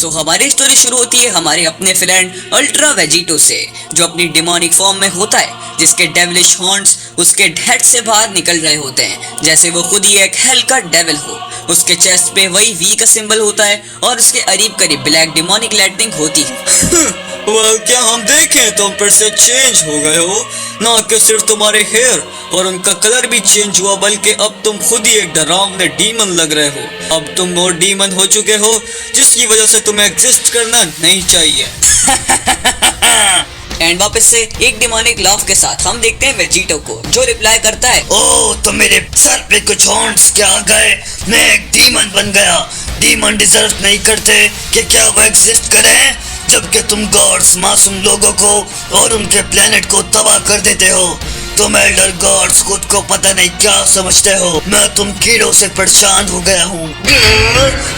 सो हमारी स्टोरी शुरू होती है हमारे अपने फ्रेंड अल्ट्रा वेजिटो से, जो अपनी डिमोनिक फॉर्म में होता है, जिसके डेविलिश हॉर्न्स उसके हेड से बाहर निकल रहे होते हैं, जैसे वो खुद ही एक हेल का डेविल हो। उसके चेस्ट पे वही वी का सिंबल होता है और उसके करीब करीब ब्लैक डिमोनिक लाइटनिंग होती है। well, क्या हम देखें तुम फिर से चेंज हो गए हो? ना कि सिर्फ तुम्हारे हेयर और उनका कलर भी चेंज हुआ, बल्कि अब तुम खुद ही एक डरावने डीमन लग रहे हो। अब तुम वो डीमन हो चुके हो जिसकी वजह से तुम्हें एग्जिस्ट करना नहीं चाहिए। एंड वापस से एक डिमोनिक लाफ के साथ हम देखते हैं वेजिटो को, जो रिप्लाई करता है, ओह तो मेरे सर पे कुछ हॉर्न्स क्या आ गए, मैं एक डीमन बन गया। डीमन डिजर्व नहीं करते कि क्या वो एग्जिस्ट करें, जबकि तुम गॉड्स मासूम लोगों को और उनके प्लेनेट को तबाह कर देते हो। तुम एल्डर गॉड्स खुद को पता नहीं क्या समझते हो। मैं तुम कीड़ों से परेशान हो गया हूँ।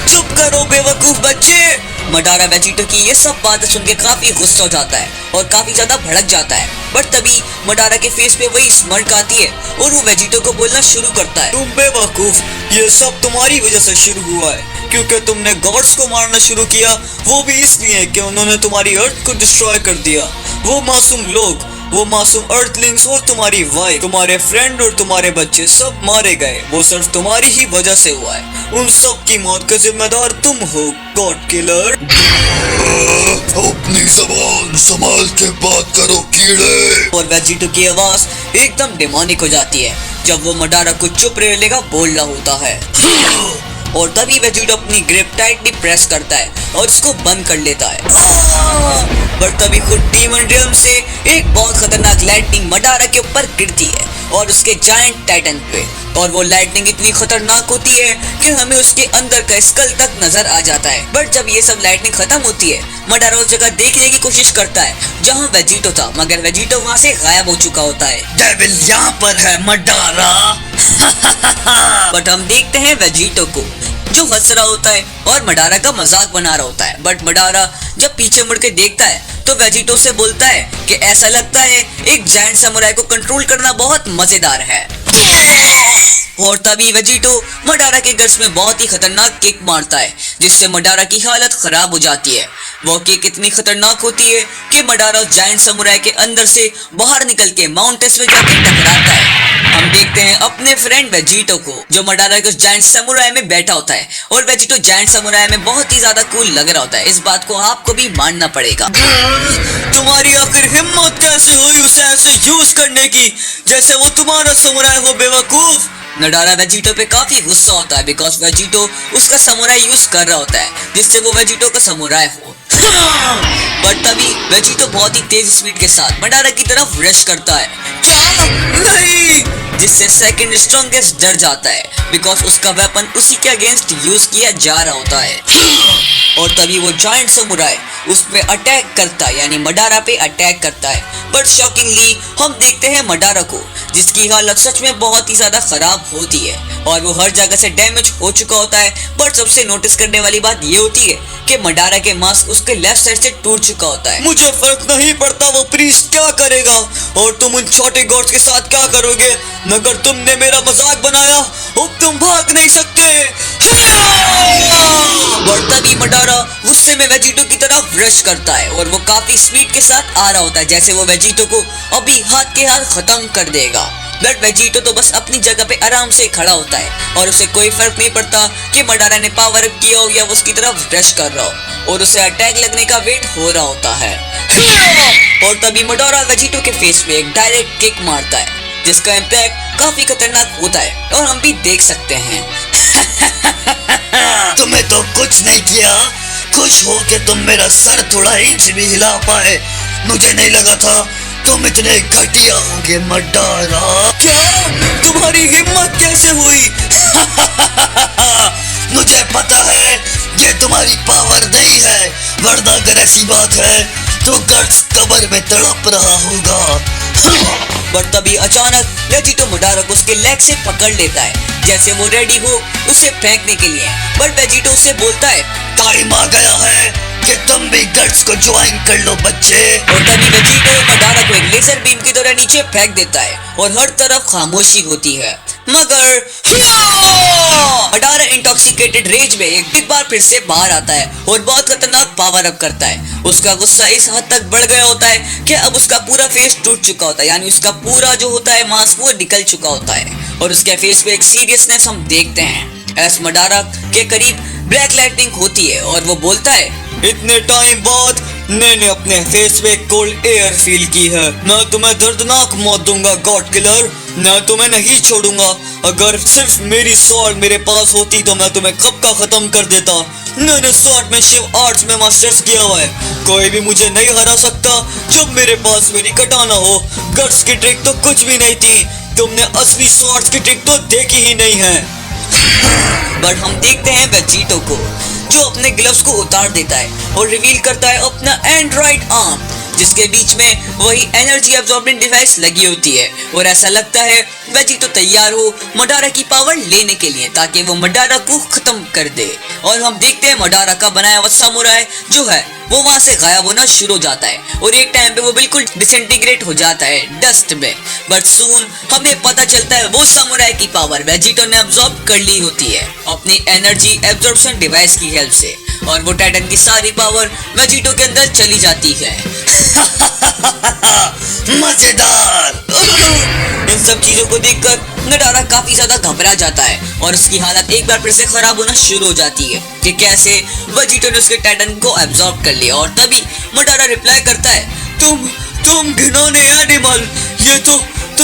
चुप करो बेवकूफ बच्चे। मडारा वेजिटो की ये सब बातें सुन के काफी गुस्सा हो जाता है और काफी ज्यादा भड़क जाता है, बट तभी मडारा के फेस पे वही स्मर्क आती है और वो वेजिटो को बोलना शुरू करता है, तुम बेवकूफ, ये सब तुम्हारी वजह से शुरू हुआ है, क्योंकि तुमने गॉड्स को मारना शुरू किया, वो भी इसलिए कि उन्होंने तुम्हारी अर्थ को डिस्ट्रॉय कर दिया। वो मासूम लोग, वो मासूम अर्थलिंग्स और तुम्हारी वाइफ, तुम्हारे फ्रेंड और तुम्हारे बच्चे सब मारे गए। वो सिर्फ तुम्हारी ही वजह से हुआ है। उन सब की मौत का जिम्मेदार तुम हो, गॉड किलर। अपनी ज़बान संभाल के बात करो कीड़े। और वेजिटो की आवाज एकदम डिमोनिक हो जाती है जब वो मडारा को चुप रहने का बोल रहा होता है। और तभी वेजिटो अपनी ग्रिप टाइटली प्रेस करता है और उसको बंद कर लेता है। पर तभी खुद डीमन रियल्म से एक बहुत खतरनाक लाइटनिंग मडारा के ऊपर गिरती है और उसके जायंट टाइटन पे, और वो लाइटनिंग इतनी खतरनाक होती है कि हमें उसके अंदर का स्कल तक नजर आ जाता है। बट जब ये सब लाइटनिंग खत्म होती है, मडारा उस जगह देखने की कोशिश करता है जहाँ वेजिटो था, मगर वेजिटो वहाँ से गायब हो चुका होता है। डेविल यहाँ पर है मडारा। बट हम देखते हैं वेजिटो को जो हंस रहा होता है और मडारा का मजाक बना रहा होता है। बट मडारा जब पीछे मुड़ के देखता है तो वेजिटो से बोलता है कि ऐसा लगता है एक जायंट समुराई को कंट्रोल करना बहुत मजेदार है। और तभी वेजिटो मडारा के गर्स में बहुत ही खतरनाक किक मारता है, जिससे मडारा की हालत खराब हो जाती है। वो किक इतनी खतरनाक होती है कि मडारा उस जायंट समुराई के अंदर से बाहर निकल के माउंटेन्स में जाकर टकराता है। हम देखते हैं अपने फ्रेंड वेजिटो को, जो मडारा के उस जायंट समुराई में बैठा होता है, और वेजिटो जायंट समुराई में बहुत ही ज्यादा कूल लग रहा होता है। इस बात को आपको भी मानना पड़ेगा। तुम्हारी आखिर हिम्मत कैसे हुई उसे ऐसे यूज करने की, जैसे वो तुम्हारा समुराई हो, बेवकूफ। मडारा वेजिटो पे काफी गुस्सा होता है बिकॉज वेजिटो उसका समुराई यूज कर रहा होता है, जिससे वो वेजिटो का समुराई हो। बट तभी वेजिटो बहुत ही तेज स्पीड के साथ मडारा की तरफ रश करता है। क्या? नहीं। जिससे सेकंड स्ट्रॉन्गेस्ट डर जाता है बिकॉज उसका वेपन उसी के अगेंस्ट यूज किया जा रहा होता है। और तभी वो जायंट समुराई उस पे अटैक करता है, यानी मडारा पे अटैक करता है। बट शॉकिंगली हम देखते हैं मडारा को, जिसकी हालत सच में बहुत ही ज्यादा खराब होती है और वो हर जगह से डैमेज हो चुका होता है। बट सबसे नोटिस करने वाली बात ये होती है कि मडारा के मास्क उसके लेफ्ट साइड से टूट चुका होता है। मुझे फर्क नहीं पड़ता वो प्रीस्ट क्या करेगा और तुम उन छोटे गॉड्स के साथ क्या करोगे, मगर तुमने मेरा मजाक बनाया, अब तुम भाग नहीं सकते। और तभी मडारा गुस्से में वेजिटो की तरफ रश करता है और वो काफी स्पीड के साथ आ रहा होता है, जैसे वो वेजिटो को अभी हाथ के हाथ खत्म कर देगा। बट वेजिटो तो बस अपनी जगह पे आराम से खड़ा होता है और उसे कोई फर्क नहीं पड़ता कि मडारा ने पावर अप किया हो या वो उसकी तरफ रश कर रहा हो, और उसे अटैक लगने का वेट हो रहा होता है। और तभी मडारा वेजिटो के फेस में एक डायरेक्ट किक मारता है, जिसका इम्पैक्ट काफी खतरनाक होता है और हम भी देख सकते हैं। तुम्हें तो कुछ नहीं किया, खुश हो के तुम मेरा सर थोड़ा इंच भी हिला पाए। मुझे नहीं लगा था तुम इतने घटिया होगे मडारा। क्या? तुम्हारी हिम्मत कैसे हुई? मुझे पता है ये तुम्हारी पावर नहीं है, वरना अगर ऐसी बात है तो गर्ट्स कब्र में तड़प रहा होगा। पर तभी अचानक वेजिटो मडारा को उसके लेग से पकड़ लेता है, जैसे वो रेडी हो उसे फेंकने के लिए। बट वेजिटो उसे बोलता है, टाइम आ गया है कि तुम भी गर्ट्स को ज्वाइन कर लो बच्चे। और तभी वेजिटो मडारा को एक लेजर बीम की तरह नीचे फेंक देता है और हर तरफ खामोशी होती है। मगर मडारा इंटॉक्सिकेटेड रेज में एक बार फिर से बाहर आता है और बहुत खतरनाक पावर अप करता है। उसका गुस्सा इस हद तक बढ़ गया होता है कि अब उसका पूरा फेस टूट चुका होता है, यानी उसका पूरा जो होता है मांस वो निकल चुका होता है और उसके फेस पे एक सीरियसनेस हम देखते हैं। एस मडारा के करीब ब्लैक लाइटनिंग होती है और वो बोलता है, इतने टाइम बाद मैंने अपने फेस पे कोल्ड एयर फील की है। मैं तुम्हें दर्दनाक मौत दूंगा गॉड किलर, मैं तुम्हें नहीं छोड़ूंगा। अगर सिर्फ मेरी स्वॉर्ड मेरे पास होती तो मैं तुम्हें कब का खत्म कर देता। मैंने स्वॉर्डमैनशिप आर्ट्स में मास्टर्स किया हुआ है, कोई भी मुझे नहीं हरा सकता जब मेरे पास मेरी कटाना हो। गट्स की ट्रिक तो कुछ भी नहीं थी, तुमने असली स्वॉर्ड्स की ट्रिक तो देखी ही नहीं है। बट हम देखते हैं वेजिटो को जो अपने ग्लव्स को उतार देता है और रिवील करता है अपना एंड्रॉइड आर्म, जिसके बीच में वही एनर्जी अब्सॉर्बिंग डिवाइस लगी होती है और ऐसा लगता है वेजिटो तैयार हो मडारा की पावर लेने के लिए ताकि वो मडारा को खत्म कर दे। और हम देखते हैं मडारा का बनाया हुआ सामुराई जो है वो वहां से गायब होना शुरू हो जाता है और एक टाइम पे वो बिल्कुल डिसइंटीग्रेट हो जाता है डस्ट में। बट सून हमें पता चलता है वो सामुराई की पावर वेजिटो ने अब्सॉर्ब कर ली होती है अपनी एनर्जी एब्जॉर्प्शन डिवाइस की हेल्प से और वो टाइटन की सारी पावर वेजिटो के अंदर चली जाती है। मजेदार। इन सब चीजों को देखकर मडारा काफी ज्यादा घबरा जाता है और उसकी हालत एक बार फिर से खराब होना शुरू हो जाती है कि कैसे वेजिटो ने उसके टाइटन को एब्सॉर्ब कर लिया। और तभी मडारा रिप्लाई करता है, तुम घिनौने एनिमल, ये तो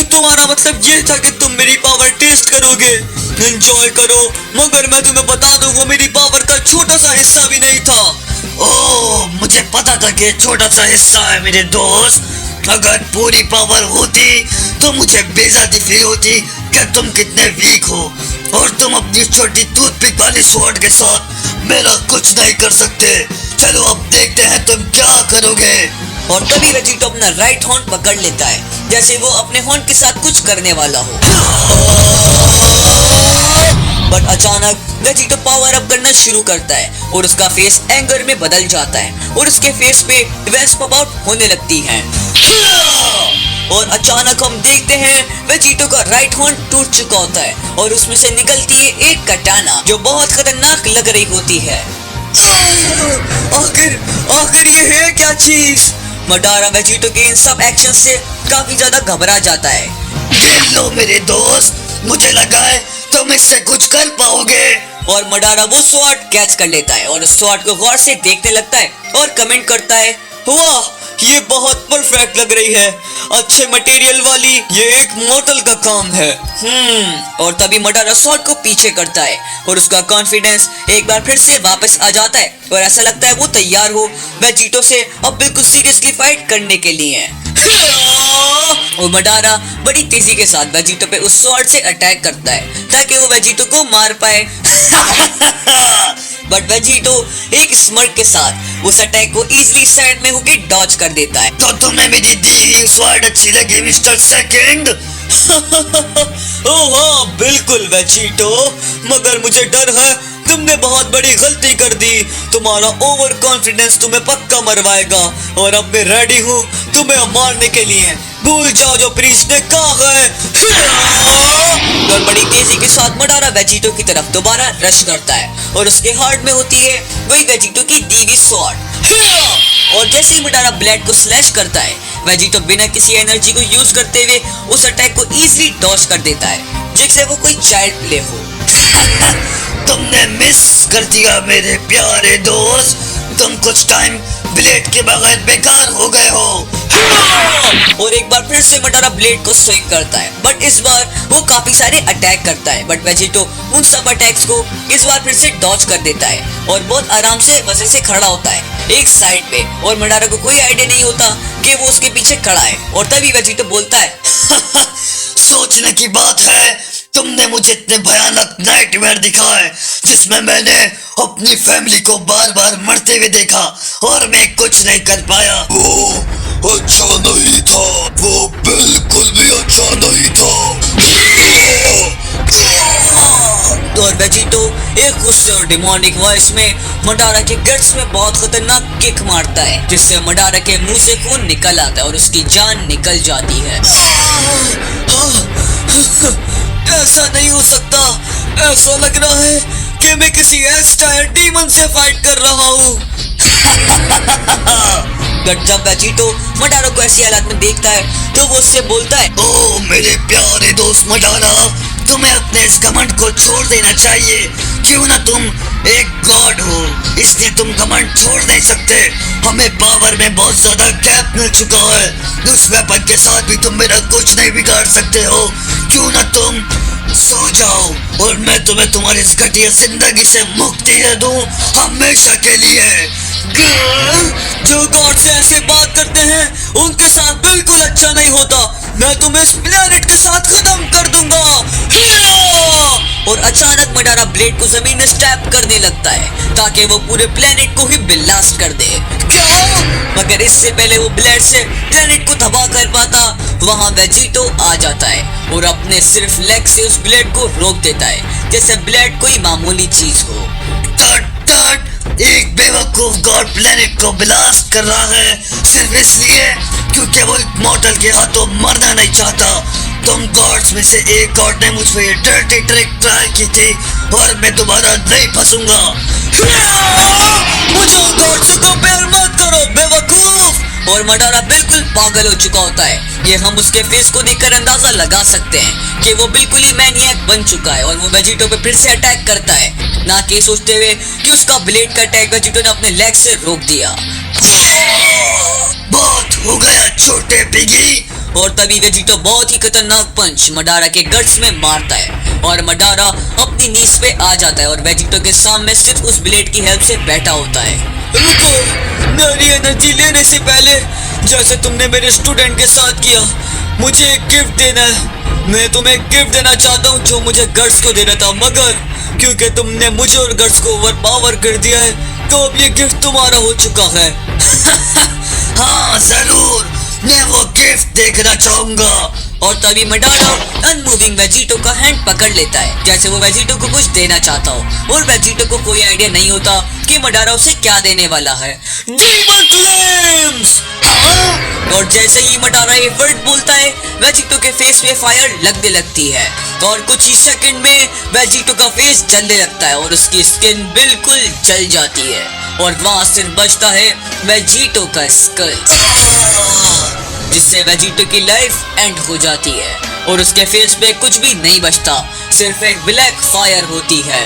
तुम्हारा मतलब ये था कि तुम मेरी पावर टेस्ट करोगे, एंजॉय करो, मगर मैं तुम्हें बता दूं वो मेरी पावर का छोटा सा हिस्सा भी नहीं था। ओह, मुझे पता था कि छोटा सा हिस्सा है मेरे दोस्त। अगर पूरी पावर होती तो मुझे बेइज्जती फील होती कि तुम कितने वीक हो और तुम अपनी छोटी टूथपिक वाली स्वॉर्ड के साथ मेरा कुछ नहीं कर सकते। चलो अब देखते हैं तुम क्या करोगे। और तभी वेजिटो अपना राइट हॉर्न पकड़ लेता है जैसे वो अपने हॉर्न के साथ कुछ करने वाला हो। बट अचानक वेजिटो पावर अप करना शुरू करता है और उसका फेस एंगर में बदल जाता है और उसके फेस पे वेस्प पॉप आउट होने लगती हैं। और अचानक हम देखते हैं वेजिटो का राइट हॉर्न टूट चुका होता है और उसमें से निकलती है एक कटाना जो बहुत खतरनाक लग रही होती है। आखिर ये है क्या चीज? मडारा वेजिटो के इन सब एक्शन से काफी ज्यादा घबरा जाता है। देख लो मेरे दोस्त, मुझे लगा है तुम इससे कुछ कर पाओगे। और मडारा वो स्वॉर्ड कैच कर लेता है और उस स्वॉर्ड को गौर से देखने लगता है और कमेंट करता है, वाह, ये बहुत परफेक्ट लग रही है, अच्छे मटेरियल वाली, ये एक मॉडल का काम है। और तभी मडारा स्वॉर्ड को पीछे करता है और उसका कॉन्फिडेंस एक बार फिर से वापस आ जाता है और ऐसा लगता है वो तैयार हो वेजिटो से अब बिल्कुल सीरियसली फाइट करने के लिए। और मडारा बड़ी तेजी के साथ वेजिटो पे उस स्वॉर्ड से अटैक करता है ताकि वो वेजिटो को मार पाए। बट वेजिटो एक स्मर्क के साथ उस अटैक को इजीली साइड में होके डॉज कर देता है। तो तुम्हें मेरी दी हुई स्वॉर्ड अच्छी लगी मिस्टर सेकंड? ओह हाँ, बिल्कुल वेजिटो, मगर मुझे डर है तुमने बहुत बड़ी गलती कर दी। तुम्हारा ओवर कॉन्फिडेंस तुम्हें पक्का मरवाएगा और अब मैं रेडी हूँ तुम्हें मारने के लिए। भूल जाओ जो प्रीस्ट ने कहा है। और बड़ी तेजी के साथ मडारा वेजिटो की तरफ दोबारा रश करता है और उसके हार्ट में होती है वही वेजिटो की दी हुई स्वॉर्ड। और जैसे ही मडारा ब्लेड को स्लैश करता है वेजिटो बिना किसी एनर्जी को यूज करते हुए उस अटैक को इजीली डॉज कर देता है जैसे वो कोई चाइल्ड प्ले हो। तुमने मिस कर दिया मेरे प्यारे दोस्त, तुम कुछ टाइम ब्लेड के बगैर बेकार हो गए हो। और एक बार फिर से मडारा ब्लेड को स्विंग करता है बट इस बार वो काफी सारे अटैक करता है बट वेजिटो उन सब अटैक्स को इस बार फिर से डॉज कर देता है और बहुत आराम से वजह से खड़ा होता है एक साइड पे और मडारा को कोई आइडिया नहीं होता कि वो उसके पीछे खड़ा है। और तभी वेजिटो बोलता है, सोचने की बात है तुमने मुझे इतने भयानक नाइटमेयर दिखाए जिसमें मैंने अपनी फैमिली को बार बार मरते हुए देखा और मैं कुछ नहीं कर पाया। वो अच्छा नहीं था, वो बिल्कुल भी अच्छा नहीं था। और वेजिटो एक गुस्से और डिमोनिक वॉइस में मडारा के गट्स में बहुत खतरनाक किक मारता है जिससे मडारा के मुंह से खून निकल आता है और उसकी जान निकल जाती है। ऐसा नहीं हो सकता, ऐसा लग रहा है कि मैं किसी एस टायर डीमन से फाइट कर रहा हूँ। बट जब वेजिटो मडारा को ऐसी हालत में देखता है तो वो उससे बोलता है, ओ मेरे प्यारे दोस्त मडारा, तुम्हें अपने इस घमंड को छोड़ देना चाहिए। क्यों ना तुम एक गॉड हो, इसलिए तुम घमंड छोड़ नहीं सकते। हमें पावर में बहुत ज्यादा गैप मिल चुका है, उस वेपन के साथ भी तुम मेरा कुछ नहीं बिगाड़ सकते हो। क्यों ना तुम सो जाओ और मैं तुम्हें तुम्हारी इस घटिया जिंदगी से मुक्ति दे दूं हमेशा के लिए। जो गॉड से ऐसे बात करते हैं उनके साथ बिल्कुल अच्छा नहीं होता। मैं तुम्हें इस प्लेनेट के साथ खत्म कर दूंगा। और अचानक मडारा ब्लेड को जमीन में स्टैप करने लगता है ताकि वो पूरे प्लेनेट को ही ब्लास्ट कर दे। मगर इससे पहले वो ब्लेड से प्लेनेट को तबाह कर पाता, वहां वेजिटो आ जाता है और अपने सिर्फ लेग से उस ब्लेड को रोक देता है जैसे ब्लेड कोई मामूली चीज हो। एक बेवकूफ गॉड प्लेनेट को ब्लास्ट कर रहा है सिर्फ इसलिए क्योंकि वो एक मॉडल के हाथों मरना नहीं चाहता। तुम गॉड्स में से एक गॉड ने मुझ पे ये डर्टी ट्रिक ट्राई की थी और मैं दोबारा नहीं फंसूंगा। मुझे गॉड से कंपेयर मत करो बेवकूफ। और मडारा बिल्कुल पागल हो चुका होता है। ये हम उसके फेस को देखकर अंदाजा लगा सकते हैं कि वो बिल्कुल ही मैनियक बन चुका है और वो वेजिटो पे फिर से अटैक करता है, ना कि सोचते हुए कि उसका ब्लेड का अटैक वेजिटो ने अपने लेग से रोक दिया। बहुत हो गया छोटे पिगी। और तभी वेजिटो बहुत ही खतरनाक पंच मडारा के गट्स में मारता है और मडारा अपनी नीज पे आ जाता है और वेजिटो के सामने सिर्फ उस ब्लेड की हेल्प से बैठा होता है। रुको, मेरी एनर्जी लेने से पहले जैसे तुमने मेरे स्टूडेंट के साथ किया, मुझे एक गिफ्ट देना है। मैं तुम्हें एक गिफ्ट देना चाहता हूँ जो मुझे गर्ड्स को देना था, मगर क्योंकि तुमने मुझे और गर्ड्स को ओवरपावर कर दिया है तो अब ये गिफ्ट तुम्हारा हो चुका है। हाँ जरूर, मैं वो गिफ्ट देखना चाहूंगा। और तभी मडारा अनमूविंग वेजिटो का हैंड पकड़ लेता है जैसे वो वेजिटो को कुछ देना चाहता हो और वेजिटो को कोई आइडिया नहीं होता कि मडारा उसे क्या देने वाला है। Demon flames! और जैसे ही मडारा ये वर्ड बोलता है वेजिटो के फेस पे फायर लगने लगती है और कुछ ही सेकंड में वेजिटो का फेस जलने लगता है और उसकी स्किन बिल्कुल जल जाती है और वहां सिर्फ बचता है वेजिटो का स्कल, जिससे वेजिटो की लाइफ एंड हो जाती है और उसके फेस पे कुछ भी नहीं बचता, सिर्फ एक ब्लैक फायर होती है।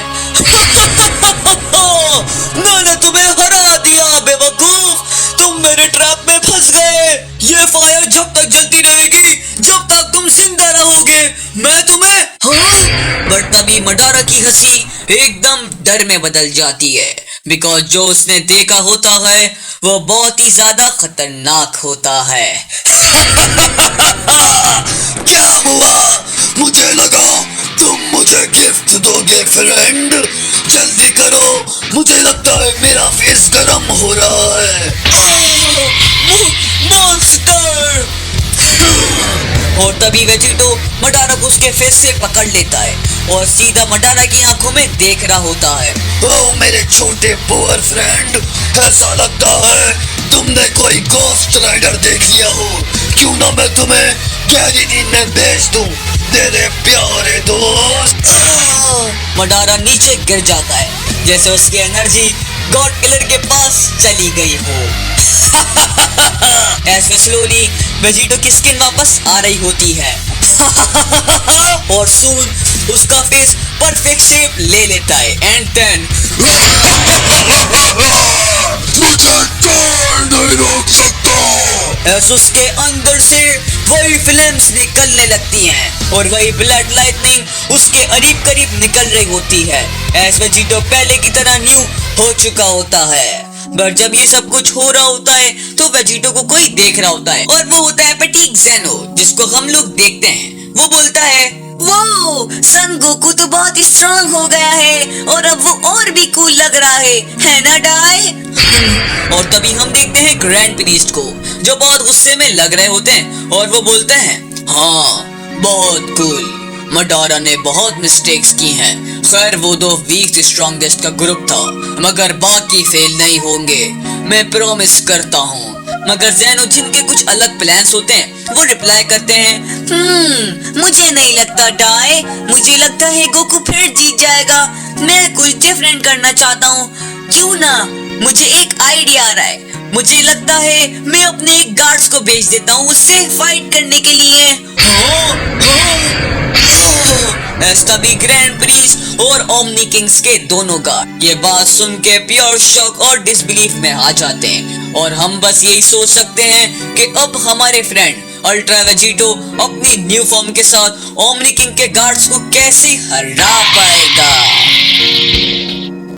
मैंने तुम्हें हरा दिया बेवकूफ, तुम मेरे ट्रैप में फंस गए। ये फायर जब तक जलती रहेगी जब तक तुम जिंदा रहोगे, मैं तुम्हें। बट तभी मडारा की हंसी एकदम डर में बदल जाती है बिकॉज जो उसने देखा होता है वो बहुत ही ज्यादा खतरनाक होता है। क्या हुआ? मुझे लगा तुम मुझे गिफ्ट दोगे फ्रेंड। जल्दी करो, मुझे लगता है मेरा फेस गर्म हो रहा है। मॉन्स्टर! और तभी वेजिटो मडारा को उसके फेस से पकड़ लेता है और सीधा मडारा की आंखों में देख रहा होता है। ओ मेरे छोटे पुअर फ्रेंड, ऐसा लगता है तुमने कोई गोस्ट राइडर देख लिया हो। क्यों ना मैं तुम्हें गहरी नींद में भेज दूं मेरे प्यारे दोस्त। मडारा नीचे गिर जाता है जैसे उसकी एनर्जी गॉड किलर के पास चली गई हो। ऐसे स्लोली वेजिटो की स्किन वापस आ रही होती है और सून उसका फेस परफेक्ट शेप ले लेता है एंड देन मुझे कोई नहीं रोक सकता। ऐसे उसके अंदर से वही फ्लेम्स निकलने लगती हैं और वही ब्लड लाइटनिंग उसके करीब करीब निकल रही होती है। ऐसे वेजिटो पहले की तरह न्यू हो चुका होता है। बट जब ये सब कुछ हो रहा होता है तो वेजिटो को कोई देख रहा होता है और वो होता है पेटिक ज़ेनो, जिसको हम लोग देखते हैं। वो बोलता है, वो सन गोकू तो बहुत स्ट्रांग हो गया है और अब वो और भी कूल लग रहा है ना डाई? और तभी हम देखते हैं ग्रैंड प्रीस्ट को जो बहुत गुस्से में लग रहे होते हैं और वो बोलते हैं, हाँ बहुत कूल, मडारा ने बहुत मिस्टेक्स की हैं। खैर वो दो वीक स्ट्रॉन्गेस्ट का ग्रुप था मगर बाकी फेल नहीं होंगे, मैं प्रॉमिस करता हूँ। मगर जैनो जिनके कुछ अलग प्लान्स होते हैं वो रिप्लाई करते हैं मुझे नहीं लगता डाई, मुझे लगता है गोकू फिर जीत जाएगा। मैं कुछ डिफरेंट करना चाहता हूँ, क्यों ना, मुझे एक आइडिया आ रहा है। मुझे लगता है मैं अपने गार्ड्स को भेज देता हूँ उससे फाइट करने के लिए। तभी ग्रैंड प्रिंस और ओमनी किंग्स के दोनों गार्ड ये बात सुन के प्योर शॉक और डिसबिलीफ में आ जाते हैं और हम बस यही सोच सकते हैं कि अब हमारे फ्रेंड अल्ट्रा वेजिटो अपनी न्यू फॉर्म के साथ ओमनी किंग के गार्ड्स को कैसे हरा पाएगा।